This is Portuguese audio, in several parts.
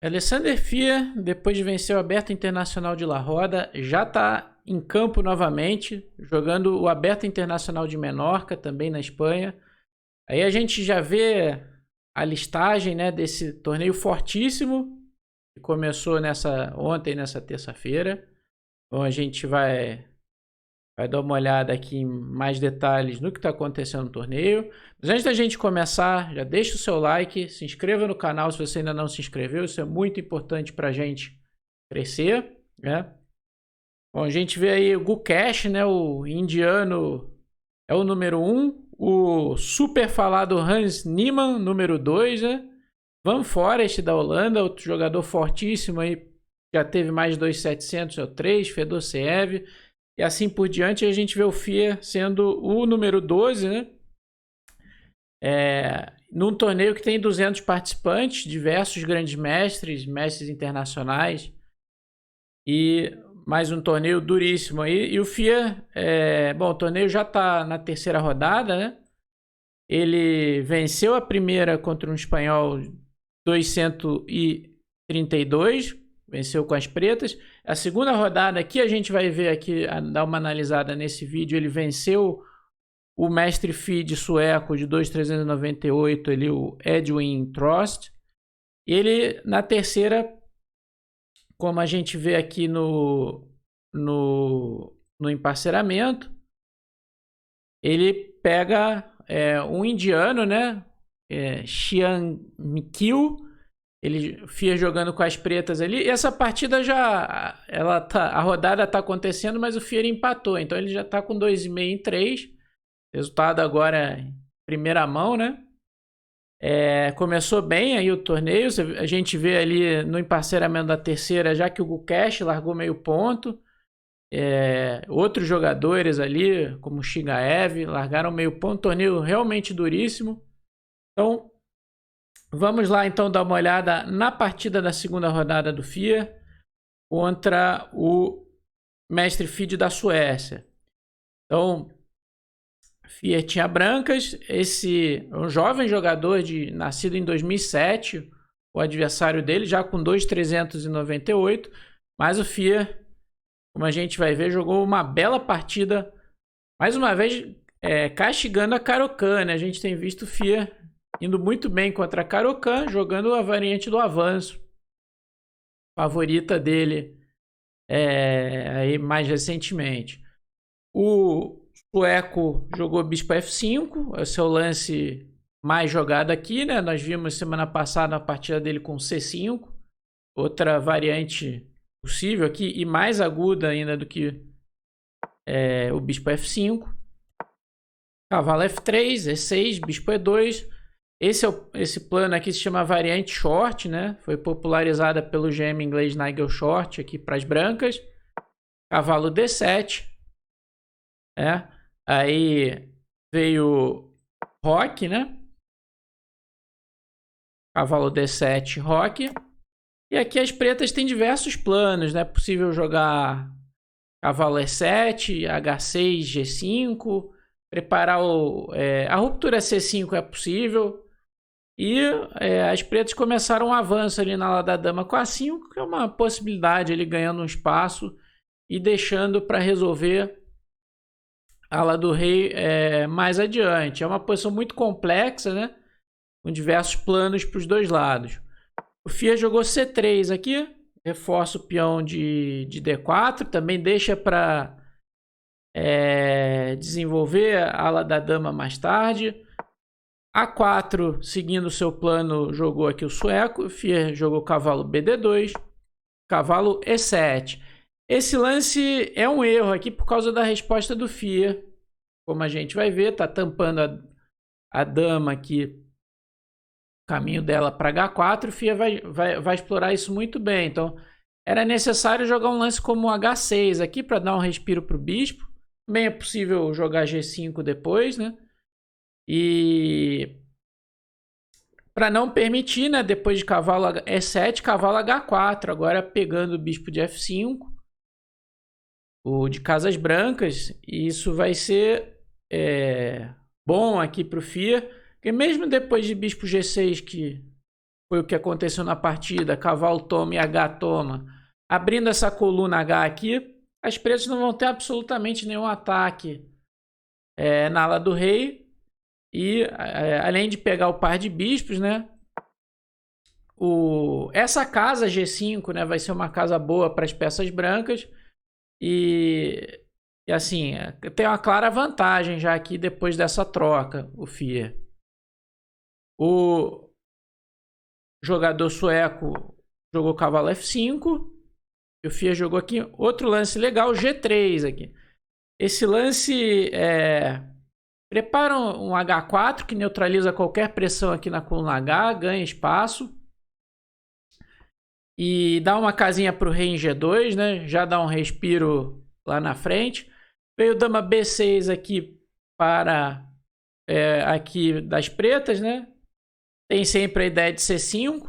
Alexander Fia, depois de vencer o Aberto Internacional de La Roda, já está em campo novamente, jogando o Aberto Internacional de Menorca, também na Espanha. Aí a gente já vê a listagem, né, desse torneio fortíssimo, que começou ontem, nessa terça-feira. Então a gente vai dar uma olhada aqui em mais detalhes no que está acontecendo no torneio. Mas antes da gente começar, já deixa o seu like, se inscreva no canal se você ainda não se inscreveu, isso é muito importante para a gente crescer, né? Bom, a gente vê aí o Gukesh, né, o indiano é o número 1, o super falado Hans Niemann, número 2, né? Van Foreest da Holanda, outro jogador fortíssimo aí, já teve mais de 2.700, é o 3, Fedosiev. E assim por diante, a gente vê o FIA sendo o número 12, né? Num torneio que tem 200 participantes, diversos grandes mestres, mestres internacionais. E mais um torneio duríssimo aí. E o FIA, bom, o torneio já está na terceira rodada, né? Ele venceu a primeira contra um espanhol 232, venceu com as pretas. A segunda rodada aqui, a gente vai ver aqui, dar uma analisada nesse vídeo, ele venceu o mestre FIDE sueco de 2.398, ele, o Edwin Trost. Ele, na terceira, como a gente vê aqui no emparceramento, ele pega um indiano, né? Xian Mikil. Ele FIA jogando com as pretas ali. E essa partida a rodada está acontecendo, mas o FIA empatou. Então ele já está com 2,5 em 3. Resultado agora em primeira mão, né? Começou bem aí o torneio. A gente vê ali no emparceramento da terceira, já que o Gukesh largou meio ponto. Outros jogadores ali, como o Shigaev, largaram meio ponto. Torneio realmente duríssimo. Então, vamos lá então dar uma olhada na partida da segunda rodada do FIA contra o mestre FIDE da Suécia. Então, FIA tinha brancas, esse é um jovem jogador nascido em 2007, o adversário dele já com 2.398, mas o FIA, como a gente vai ver, jogou uma bela partida, mais uma vez castigando a Caro-Kann, né? A gente tem visto o FIA indo muito bem contra a Caro-Kann, jogando a variante do avanço, favorita dele aí mais recentemente. O sueco jogou bispo F5, esse é o lance mais jogado aqui, né? Nós vimos semana passada a partida dele com C5, outra variante possível aqui e mais aguda ainda do que o bispo F5. Cavalo F3, E6, bispo E2. Esse plano aqui se chama variante short, né? Foi popularizada pelo GM inglês Nigel Short aqui para as brancas. Cavalo D7. Aí veio roque, né? Cavalo D7, roque. E aqui as pretas têm diversos planos, né? É possível jogar cavalo E7, H6, G5. Preparar a ruptura C5 é possível. E as pretas começaram um avanço ali na ala da dama com A5, que é uma possibilidade, ele ganhando um espaço e deixando para resolver a ala do rei mais adiante. É uma posição muito complexa, né? Com diversos planos para os dois lados. O FIA jogou C3 aqui, reforça o peão de D4, também deixa para desenvolver a ala da dama mais tarde. A4, seguindo o seu plano, jogou aqui o sueco. O FIA jogou cavalo BD2, cavalo E7. Esse lance é um erro aqui por causa da resposta do FIA. Como a gente vai ver, está tampando a dama aqui, o caminho dela para H4. O FIA vai explorar isso muito bem. Então, era necessário jogar um lance como H6 aqui para dar um respiro para o bispo. Também é possível jogar G5 depois, né? E para não permitir, né, depois de cavalo E7, cavalo H4, agora pegando o bispo de F5, o de casas brancas, e isso vai ser bom aqui para o FIA, porque mesmo depois de bispo G6, que foi o que aconteceu na partida, cavalo toma e H toma. Abrindo essa coluna H aqui, as pretas não vão ter absolutamente nenhum ataque na ala do rei. E além de pegar o par de bispos, né? Essa casa G5, né, vai ser uma casa boa para as peças brancas. E assim, tem uma clara vantagem já aqui depois dessa troca, o FIA. O jogador sueco jogou cavalo F5. E o FIA jogou aqui outro lance legal, G3 aqui. Esse lance prepara um H4 que neutraliza qualquer pressão aqui na coluna H, ganha espaço. E dá uma casinha para o rei em G2, né? Já dá um respiro lá na frente. Veio dama B6 aqui para aqui das pretas, né? Tem sempre a ideia de C5.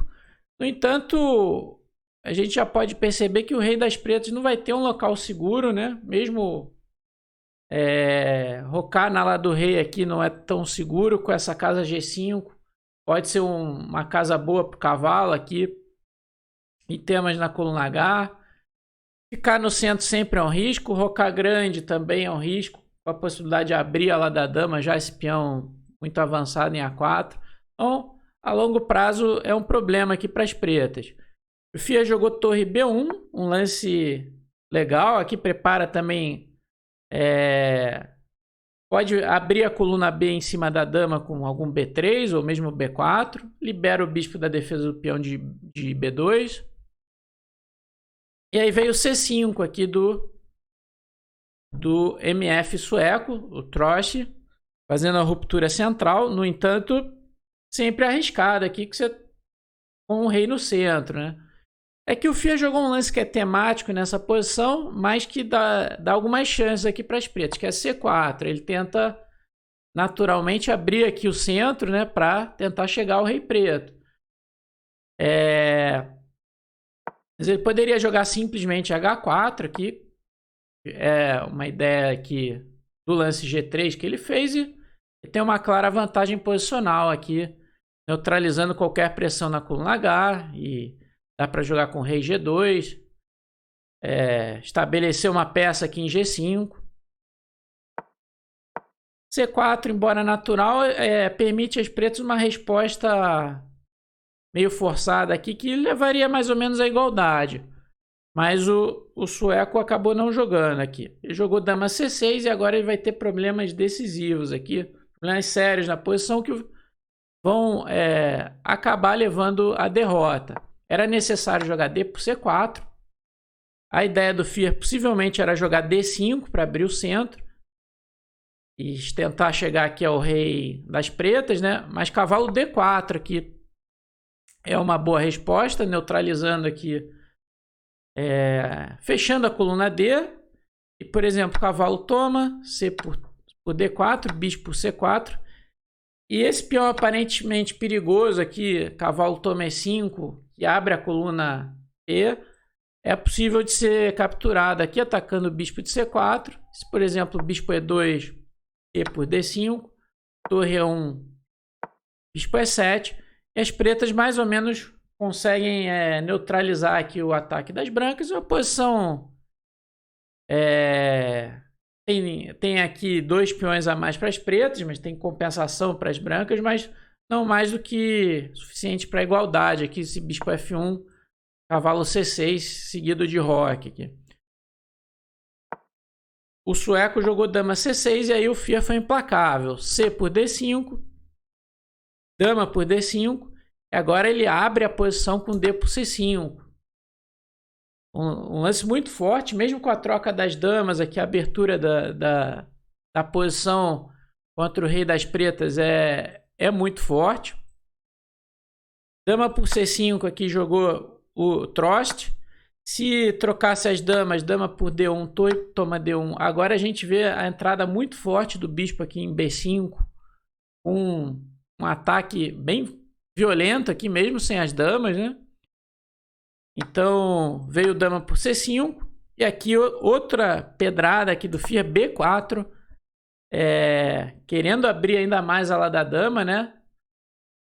No entanto, a gente já pode perceber que o rei das pretas não vai ter um local seguro, né? Mesmo rocar na ala do rei aqui não é tão seguro com essa casa G5. Pode ser uma casa boa para o cavalo aqui. E temas na coluna H. Ficar no centro sempre é um risco. Rocar grande também é um risco. Com a possibilidade de abrir a ala da dama, já esse peão muito avançado em A4. Então, a longo prazo é um problema aqui para as pretas. O FIA jogou torre B1, um lance legal. Aqui prepara também. Pode abrir a coluna B em cima da dama com algum B3 ou mesmo B4. Libera o bispo da defesa do peão de B2. E aí veio o C5 aqui do MF sueco, o Trost, fazendo a ruptura central. No entanto, sempre arriscado aqui que você com o rei no centro, né? É que o FIA jogou um lance que é temático nessa posição, mas que dá algumas chances aqui para as pretas, que é C4. Ele tenta naturalmente abrir aqui o centro, né, para tentar chegar ao rei preto. Mas ele poderia jogar simplesmente H4 aqui. É uma ideia aqui do lance G3 que ele fez e tem uma clara vantagem posicional aqui, neutralizando qualquer pressão na coluna H. E dá para jogar com rei G2. Estabelecer uma peça aqui em G5. C4, embora natural, permite às pretas uma resposta meio forçada aqui, que levaria mais ou menos à igualdade. Mas o sueco acabou não jogando aqui. Ele jogou dama C6 e agora ele vai ter problemas decisivos aqui. Problemas sérios na posição que vão acabar levando à derrota. Era necessário jogar D por C4. A ideia do FIA possivelmente era jogar D5 para abrir o centro. E tentar chegar aqui ao rei das pretas, né? Mas cavalo D4 aqui é uma boa resposta, neutralizando aqui, fechando a coluna D. E, por exemplo, cavalo toma, C por D4, bispo por C4. E esse peão aparentemente perigoso aqui, cavalo toma E5, que abre a coluna E, é possível de ser capturado aqui atacando o bispo de C4. Se, por exemplo, o bispo E2, E por D5, torre E1, bispo E7. E as pretas mais ou menos conseguem neutralizar aqui o ataque das brancas. A posição tem aqui 2 peões a mais para as pretas, mas tem compensação para as brancas, mas não mais do que suficiente para a igualdade. Aqui esse bispo F1, cavalo C6, seguido de roque aqui. O sueco jogou dama C6 e aí o FIA foi implacável. C por D5, dama por D5. E agora ele abre a posição com D por C5. Um lance muito forte, mesmo com a troca das damas aqui, a abertura da posição contra o rei das pretas é muito forte. Dama por C5 aqui jogou o Trost. Se trocasse as damas, dama por D1, toma D1. Agora a gente vê a entrada muito forte do bispo aqui em B5. Um ataque bem violento aqui mesmo, sem as damas, né? Então, veio dama por C5. E aqui outra pedrada aqui do FIA B4. Querendo abrir ainda mais a ala da dama, né?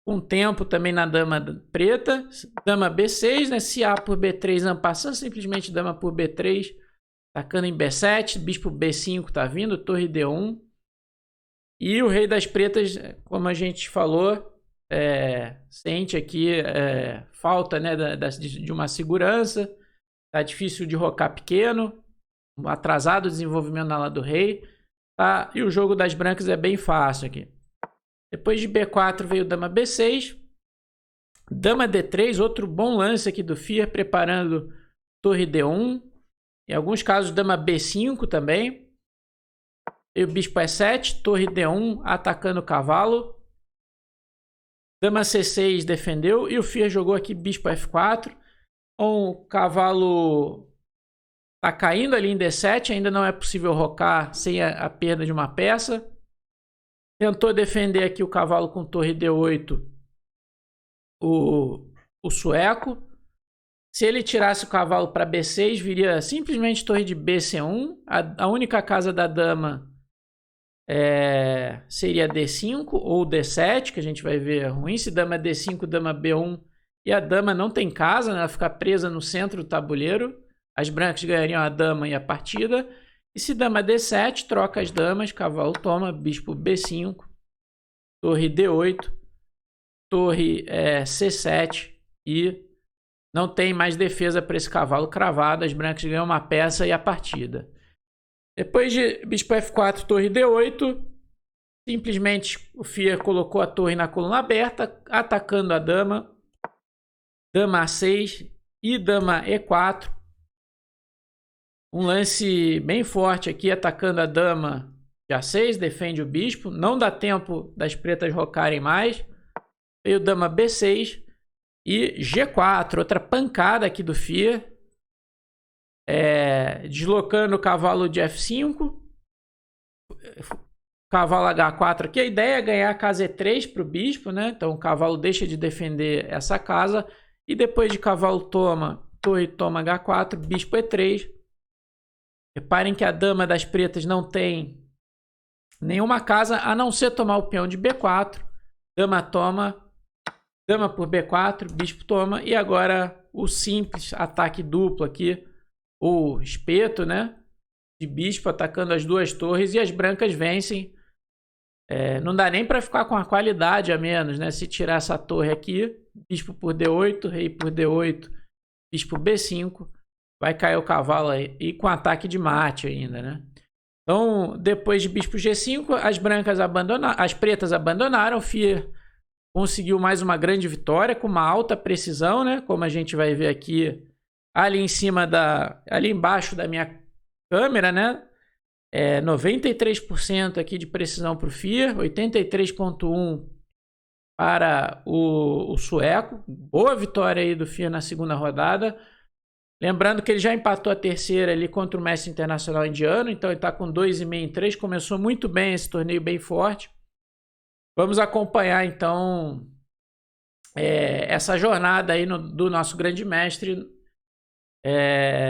com tempo também na dama preta. Dama B6, né? Se A por B3 en passant, simplesmente dama por B3, atacando em B7, bispo B5 tá vindo, torre D1. E o rei das pretas, como a gente falou, sente aqui falta, né, de uma segurança. Tá difícil de rocar pequeno, atrasado o desenvolvimento na lado do rei. Tá? E o jogo das brancas é bem fácil aqui. Depois de B4 veio dama B6. Dama D3, outro bom lance aqui do FIA, preparando torre D1. Em alguns casos, dama B5 também. E o bispo E7, torre D1, atacando o cavalo. Dama C6 defendeu. E o FIA jogou aqui bispo F4. O cavalo está caindo ali em D7. Ainda não é possível rocar sem a perda de uma peça. Tentou defender aqui o cavalo com torre D8. O sueco. Se ele tirasse o cavalo para B6, viria simplesmente torre de BC1. A única casa da dama seria D5 ou D7, que a gente vai ver ruim. Se dama é D5, dama B1 e a dama não tem casa, né? Ela fica presa no centro do tabuleiro. As brancas ganhariam a dama e a partida. E se dama D7, troca as damas, cavalo toma, bispo B5, torre D8, torre C7 e não tem mais defesa para esse cavalo cravado. As brancas ganham uma peça e a partida. Depois de bispo F4, torre D8, simplesmente o FIA colocou a torre na coluna aberta, atacando a dama. Dama A6 e dama E4. Um lance bem forte aqui, atacando a dama de A6, defende o bispo. Não dá tempo das pretas rocarem mais. Veio dama B6 e G4, outra pancada aqui do FIA. Deslocando o cavalo de F5. Cavalo H4 aqui. A ideia é ganhar a casa E3 para o bispo, né? Então o cavalo deixa de defender essa casa. E depois de cavalo toma, torre toma H4, bispo E3. Reparem que a dama das pretas não tem nenhuma casa, a não ser tomar o peão de B4. Dama toma, dama por B4, bispo toma. E agora o simples ataque duplo aqui, o espeto, né? De bispo atacando as duas torres e as brancas vencem. Não dá nem para ficar com a qualidade a menos, né? Se tirar essa torre aqui, bispo por D8, rei por D8, bispo B5. Vai cair o cavalo aí. E com ataque de mate ainda, né? Então, depois de bispo G5, as pretas abandonaram. O FIA conseguiu mais uma grande vitória com uma alta precisão, né? Como a gente vai ver aqui, ali embaixo da minha câmera, né? 93% aqui de precisão para o FIA, 83,1% para o sueco. Boa vitória aí do FIA na segunda rodada. Lembrando que ele já empatou a terceira ali contra o mestre internacional indiano, então ele está com 2,5 em 3. Começou muito bem esse torneio, bem forte. Vamos acompanhar então essa jornada aí do nosso grande mestre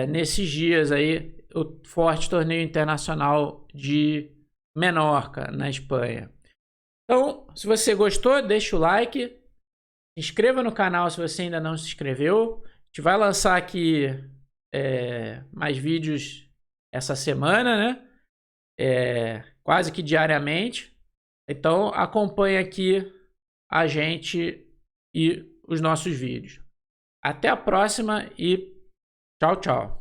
nesses dias aí, o forte torneio internacional de Menorca, na Espanha. Então, se você gostou, deixa o like, se inscreva no canal se você ainda não se inscreveu. A gente vai lançar aqui mais vídeos essa semana, né? Quase que diariamente. Então, acompanhe aqui a gente e os nossos vídeos. Até a próxima e tchau, tchau.